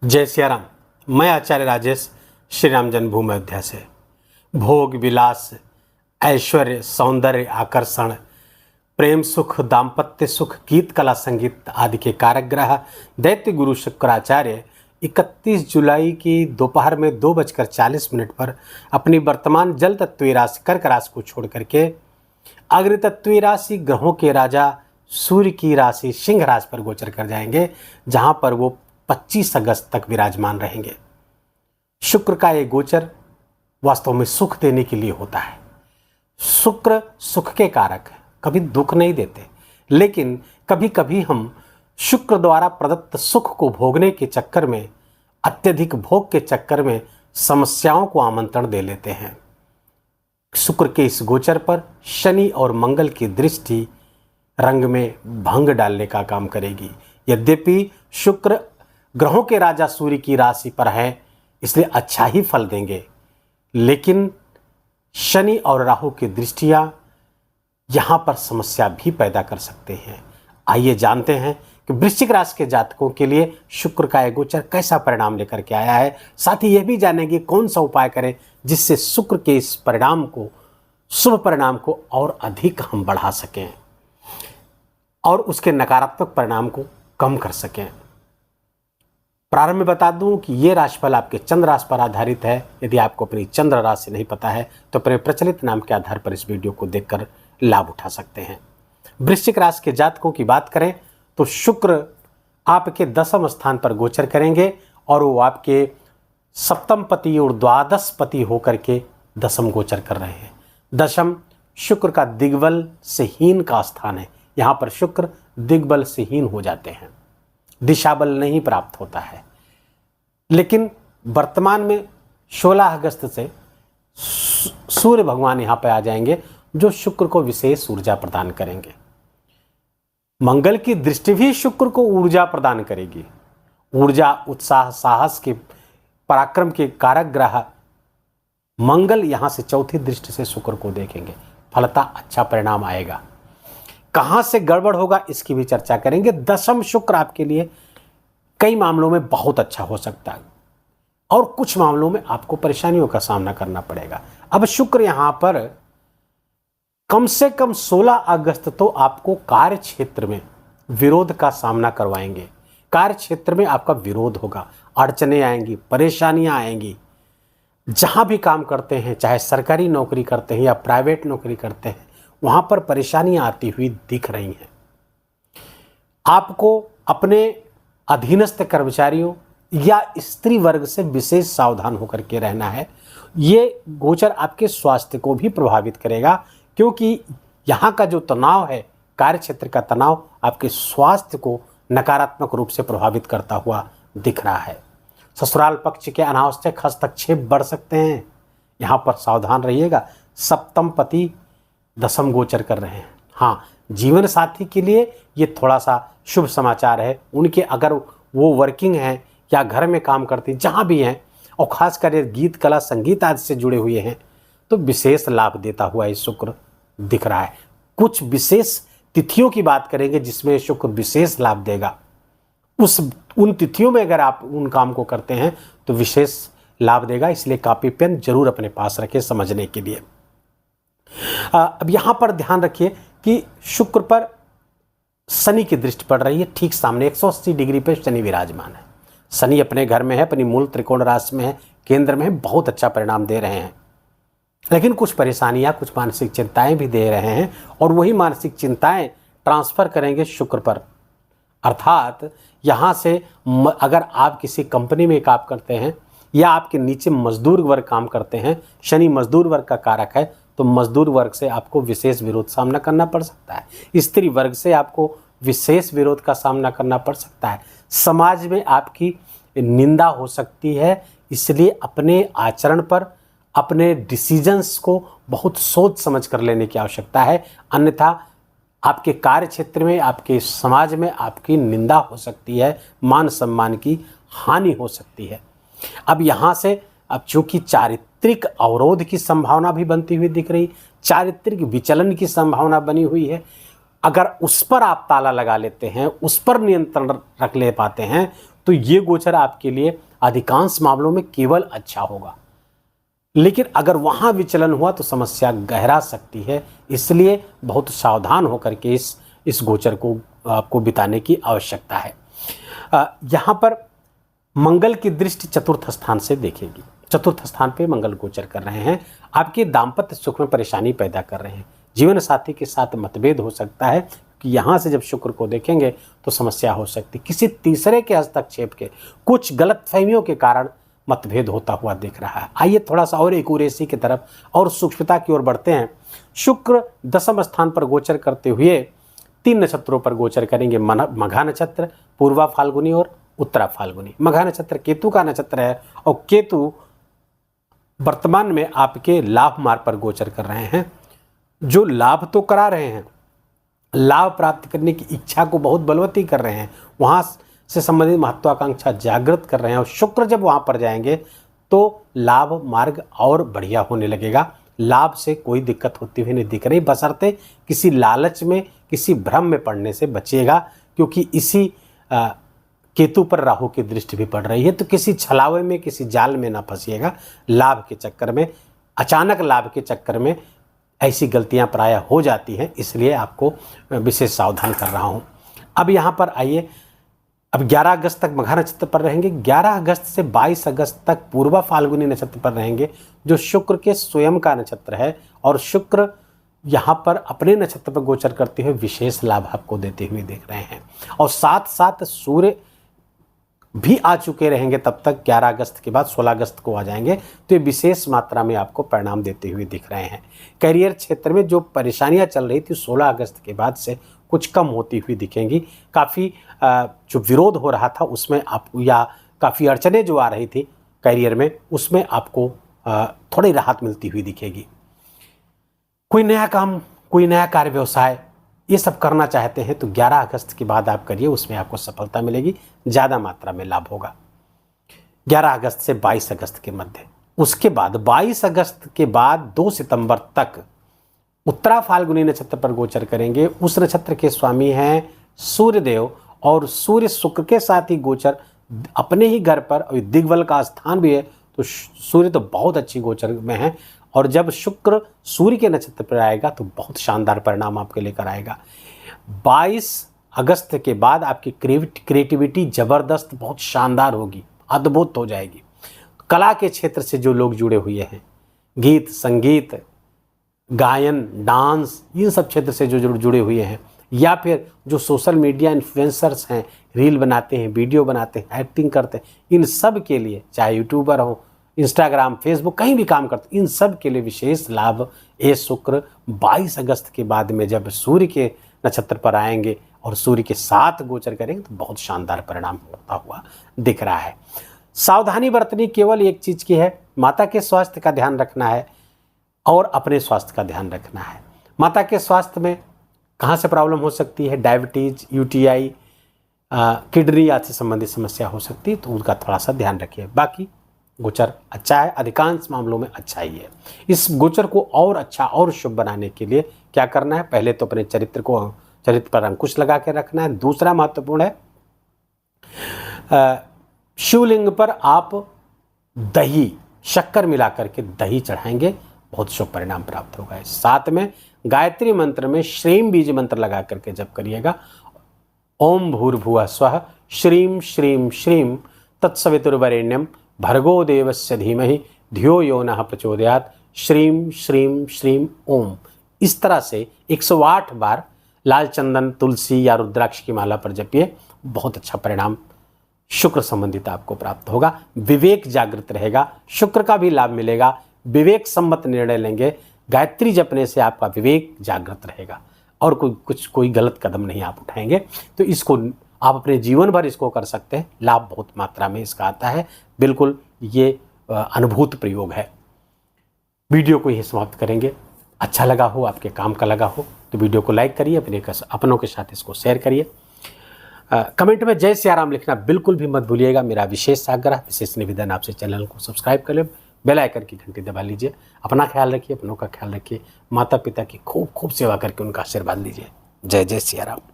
जय सिया राम। मैं आचार्य राजेश श्री राम जन्मभूमि अयोध्या से। भोग विलास, ऐश्वर्य, सौंदर्य, आकर्षण, प्रेम सुख, दाम्पत्य सुख, गीत कला संगीत आदि के कारक ग्रह दैत्य गुरु शुक्राचार्य 31 जुलाई की दोपहर में 2:40 पर अपनी वर्तमान जल तत्वीय राशि कर्क राशि को छोड़ करके अग्नि तत्वीय राशि ग्रहों के राजा सूर्य की राशि सिंह राशि पर गोचर कर जाएंगे, जहां पर वो 25 अगस्त तक विराजमान रहेंगे। शुक्र का ये गोचर वास्तव में सुख देने के लिए होता है। शुक्र सुख के कारक है, कभी दुख नहीं देते, लेकिन कभी कभी हम शुक्र द्वारा प्रदत्त सुख को भोगने के चक्कर में, अत्यधिक भोग के चक्कर में समस्याओं को आमंत्रण दे लेते हैं। शुक्र के इस गोचर पर शनि और मंगल की दृष्टि रंग में भंग डालने का काम करेगी। यद्यपि शुक्र ग्रहों के राजा सूर्य की राशि पर है, इसलिए अच्छा ही फल देंगे, लेकिन शनि और राहु की दृष्टियां यहां पर समस्या भी पैदा कर सकते हैं। आइए जानते हैं कि वृश्चिक राशि के जातकों के लिए शुक्र का यह गोचर कैसा परिणाम लेकर के आया है। साथ ही यह भी जानेंगे कौन सा उपाय करें जिससे शुक्र के इस परिणाम को, शुभ परिणाम को और अधिक हम बढ़ा सकें और उसके नकारात्मक परिणाम को कम कर सकें। प्रारंभ में बता दूं कि ये राशिफल आपके चंद्र राशि पर आधारित है। यदि आपको अपनी चंद्र राशि नहीं पता है तो अपने प्रचलित नाम के आधार पर इस वीडियो को देखकर लाभ उठा सकते हैं। वृश्चिक राशि के जातकों की बात करें तो शुक्र आपके 10वें स्थान पर गोचर करेंगे और वो आपके सप्तम पति और द्वादश पति होकर के दशम गोचर कर रहे हैं। दशम शुक्र का दिग्बल से हीन का स्थान है। यहाँ पर शुक्र दिग्बल से हीन हो जाते हैं, दिशाबल नहीं प्राप्त होता है। लेकिन वर्तमान में 16 अगस्त से सूर्य भगवान यहाँ पर आ जाएंगे, जो शुक्र को विशेष ऊर्जा प्रदान करेंगे। मंगल की दृष्टि भी शुक्र को ऊर्जा प्रदान करेगी। ऊर्जा, उत्साह, साहस के, पराक्रम के कारक ग्रह मंगल यहाँ से चौथी दृष्टि से शुक्र को देखेंगे। फलता अच्छा परिणाम आएगा। कहां से गड़बड़ होगा इसकी भी चर्चा करेंगे। दशम शुक्र आपके लिए कई मामलों में बहुत अच्छा हो सकता है और कुछ मामलों में आपको परेशानियों का सामना करना पड़ेगा। अब शुक्र यहां पर कम से कम 16 अगस्त तो आपको कार्य क्षेत्र में विरोध का सामना करवाएंगे। कार्य क्षेत्र में आपका विरोध होगा, अड़चने आएंगी, परेशानियां आएंगी। जहां भी काम करते हैं, चाहे सरकारी नौकरी करते हैं या प्राइवेट नौकरी करते हैं, वहां पर परेशानियां आती हुई दिख रही हैं। आपको अपने अधीनस्थ कर्मचारियों या स्त्री वर्ग से विशेष सावधान होकर के रहना है। ये गोचर आपके स्वास्थ्य को भी प्रभावित करेगा, क्योंकि यहाँ का जो तनाव है, कार्य क्षेत्र का तनाव, आपके स्वास्थ्य को नकारात्मक रूप से प्रभावित करता हुआ दिख रहा है। ससुराल पक्ष के अनावश्यक हस्तक्षेप बढ़ सकते हैं, यहाँ पर सावधान रहिएगा। सप्तम पति दशम गोचर कर रहे हैं। हाँ, जीवन साथी के लिए ये थोड़ा सा शुभ समाचार है। उनके, अगर वो वर्किंग हैं या घर में काम करती, जहाँ भी हैं, और खासकर ये गीत कला संगीत आदि से जुड़े हुए हैं, तो विशेष लाभ देता हुआ ये शुक्र दिख रहा है। कुछ विशेष तिथियों की बात करेंगे जिसमें शुक्र विशेष लाभ देगा। उन तिथियों में अगर आप उन काम को करते हैं तो विशेष लाभ देगा। इसलिए कॉपी पेन जरूर अपने पास रखें समझने के लिए। अब यहां पर ध्यान रखिए कि शुक्र पर शनि की दृष्टि पड़ रही है। ठीक सामने 180 डिग्री पे शनि विराजमान है। शनि अपने घर में है, अपनी मूल त्रिकोण राशि में है, केंद्र में है, बहुत अच्छा परिणाम दे रहे हैं। लेकिन कुछ परेशानियां, कुछ मानसिक चिंताएं भी दे रहे हैं, और वही मानसिक चिंताएं ट्रांसफर करेंगे शुक्र पर। अर्थात यहां से अगर आप किसी कंपनी में काम करते हैं या आपके नीचे मजदूर वर्ग काम करते हैं, शनि मजदूर वर्ग का कारक है, तो मजदूर वर्ग से आपको विशेष विरोध सामना करना पड़ सकता है। स्त्री वर्ग से आपको विशेष विरोध का सामना करना पड़ सकता है। समाज में आपकी निंदा हो सकती है। इसलिए अपने आचरण पर, अपने डिसीजंस को बहुत सोच समझ कर लेने की आवश्यकता है, अन्यथा आपके कार्य क्षेत्र में, आपके समाज में आपकी निंदा हो सकती है, मान सम्मान की हानि हो सकती है। अब यहाँ से अब चूंकि चारित्रिक अवरोध की संभावना भी बनती हुई दिख रही, चारित्रिक विचलन की संभावना बनी हुई है। अगर उस पर आप ताला लगा लेते हैं, उस पर नियंत्रण रख ले पाते हैं, तो तो ये गोचर आपके लिए अधिकांश मामलों में केवल अच्छा होगा। लेकिन अगर वहाँ विचलन हुआ तो समस्या गहरा सकती है, इसलिए बहुत सावधान होकर के इस गोचर को आपको बिताने की आवश्यकता है। यहाँ पर मंगल की दृष्टि चतुर्थ स्थान से देखेगी। चतुर्थ स्थान पे मंगल गोचर कर रहे हैं, आपके दाम्पत्य सुख में परेशानी पैदा कर रहे हैं। जीवन साथी के साथ मतभेद हो सकता है कि यहाँ से जब शुक्र को देखेंगे तो समस्या हो सकती है। किसी तीसरे के हस्तक्षेप के, कुछ गलतफहमियों के कारण मतभेद होता हुआ दिख रहा है। आइए थोड़ा सा और एक्यूरेसी की तरफ और सूक्ष्मता की ओर बढ़ते हैं। शुक्र दशम स्थान पर गोचर करते हुए 3 नक्षत्रों पर गोचर करेंगे। मघा नक्षत्र, पूर्वा फाल्गुनी और उत्तरा फाल्गुनी। मघा नक्षत्र केतु का नक्षत्र है और केतु वर्तमान में आपके लाभ मार्ग पर गोचर कर रहे हैं। जो लाभ तो करा रहे हैं, लाभ प्राप्त करने की इच्छा को बहुत बलवती कर रहे हैं, वहाँ से संबंधित महत्वाकांक्षा जागृत कर रहे हैं। और शुक्र जब वहाँ पर जाएंगे तो लाभ मार्ग और बढ़िया होने लगेगा। लाभ से कोई दिक्कत होती हुई नहीं दिख रही, बशर्ते किसी लालच में, किसी भ्रम में पड़ने से बचिएगा, क्योंकि इसी केतु पर राहु की दृष्टि भी पड़ रही है। तो किसी छलावे में, किसी जाल में ना फंसिएगा। लाभ के चक्कर में, अचानक लाभ के चक्कर में ऐसी गलतियां प्रायः हो जाती हैं, इसलिए आपको विशेष सावधान कर रहा हूं। अब यहाँ पर आइए, अब 11 अगस्त तक मघा नक्षत्र पर रहेंगे। 11 अगस्त से 22 अगस्त तक पूर्वा फाल्गुनी नक्षत्र पर रहेंगे, जो शुक्र के स्वयं का नक्षत्र है। और शुक्र यहाँ पर अपने नक्षत्र पर गोचर करते हुए विशेष लाभ आपको देते हुए देख रहे हैं। और साथ साथ सूर्य भी आ चुके रहेंगे तब तक। 11 अगस्त के बाद 16 अगस्त को आ जाएंगे, तो ये विशेष मात्रा में आपको परिणाम देते हुए दिख रहे हैं। करियर क्षेत्र में जो परेशानियां चल रही थी 16 अगस्त के बाद से कुछ कम होती हुई दिखेंगी। काफ़ी जो विरोध हो रहा था उसमें आप, या काफ़ी अड़चने जो आ रही थी करियर में, उसमें आपको थोड़ी राहत मिलती हुई दिखेगी। कोई नया काम, कोई नया कार्य व्यवसाय ये सब करना चाहते हैं तो 11 अगस्त के बाद आप करिए, उसमें आपको सफलता मिलेगी, ज़्यादा मात्रा में लाभ होगा। 11 अगस्त से 22 अगस्त के मध्य। उसके बाद 22 अगस्त के बाद 2 सितंबर तक उत्तरा फाल्गुनी नक्षत्र पर गोचर करेंगे। उस नक्षत्र के स्वामी हैं सूर्यदेव, और सूर्य शुक्र के साथ ही गोचर अपने ही घर पर, दिग्बल का स्थान भी है, तो सूर्य तो बहुत अच्छी गोचर में है। और जब शुक्र सूर्य के नक्षत्र पर आएगा तो बहुत शानदार परिणाम आपके लेकर आएगा। 22 अगस्त के बाद आपकी क्रिएटिविटी ज़बरदस्त, बहुत शानदार होगी, अद्भुत हो जाएगी। कला के क्षेत्र से जो लोग जुड़े हुए हैं, गीत, संगीत, गायन, डांस, इन सब क्षेत्र से जो जुड़े हुए हैं, या फिर जो सोशल मीडिया इन्फ्लुएंसर्स हैं, रील बनाते हैं, वीडियो बनाते हैं, एक्टिंग करते हैं, इन सब के लिए, चाहे यूट्यूबर हो, इंस्टाग्राम, फेसबुक, कहीं भी काम करते, इन सब के लिए विशेष लाभ ये शुक्र 22 अगस्त के बाद में जब सूर्य के नक्षत्र पर आएंगे और सूर्य के साथ गोचर करेंगे तो बहुत शानदार परिणाम होता हुआ दिख रहा है। सावधानी बरतनी केवल एक चीज़ की है, माता के स्वास्थ्य का ध्यान रखना है और अपने स्वास्थ्य का ध्यान रखना है। माता के स्वास्थ्य में कहाँ से प्रॉब्लम हो सकती है, डायबिटीज, यूटीआई, किडनी आदि से संबंधित समस्या हो सकती है, तो उसका थोड़ा सा ध्यान रखिए। बाकी गोचर अच्छा है, अधिकांश मामलों में अच्छा ही है। इस गोचर को और अच्छा और शुभ बनाने के लिए क्या करना है, पहले तो अपने चरित्र पर अंकुश लगा के रखना है। दूसरा महत्वपूर्ण है, शिवलिंग पर आप दही, शक्कर मिला करके दही चढ़ाएंगे, बहुत शुभ परिणाम प्राप्त होगा। साथ में गायत्री मंत्र में श्रीम बीज मंत्र लगा करके जप करिएगा। ओम भूर्भुवः स्वः श्रीम श्रीम श्रीम तत्सवितुर्वरेण्यम भर्गो देवस्य धीमहि धियो यो नः प्रचोदयात् श्रीम श्रीम श्रीम ओम। इस तरह से 108 बार लाल चंदन, तुलसी या रुद्राक्ष की माला पर जपिए, बहुत अच्छा परिणाम शुक्र संबंधित आपको प्राप्त होगा। विवेक जागृत रहेगा, शुक्र का भी लाभ मिलेगा। विवेक सम्मत निर्णय लेंगे, गायत्री जपने से आपका विवेक जागृत रहेगा और कोई गलत कदम नहीं आप उठाएंगे। तो इसको आप अपने जीवन भर इसको कर सकते हैं, लाभ बहुत मात्रा में इसका आता है। बिल्कुल ये अनुभूत प्रयोग है। वीडियो को यही समाप्त करेंगे। अच्छा लगा हो, आपके काम का लगा हो तो वीडियो को लाइक करिए, अपनों के साथ इसको शेयर करिए। कमेंट में जय सिया राम लिखना बिल्कुल भी मत भूलिएगा। मेरा विशेष आग्रह, विशेष निवेदन आपसे, चैनल को सब्सक्राइब कर ले, बेल आइकन की घंटी दबा लीजिए। अपना ख्याल रखिए, अपनों का ख्याल रखिए, माता पिता की खूब खूब सेवा करके उनका आशीर्वाद लीजिए। जय जय सिया राम।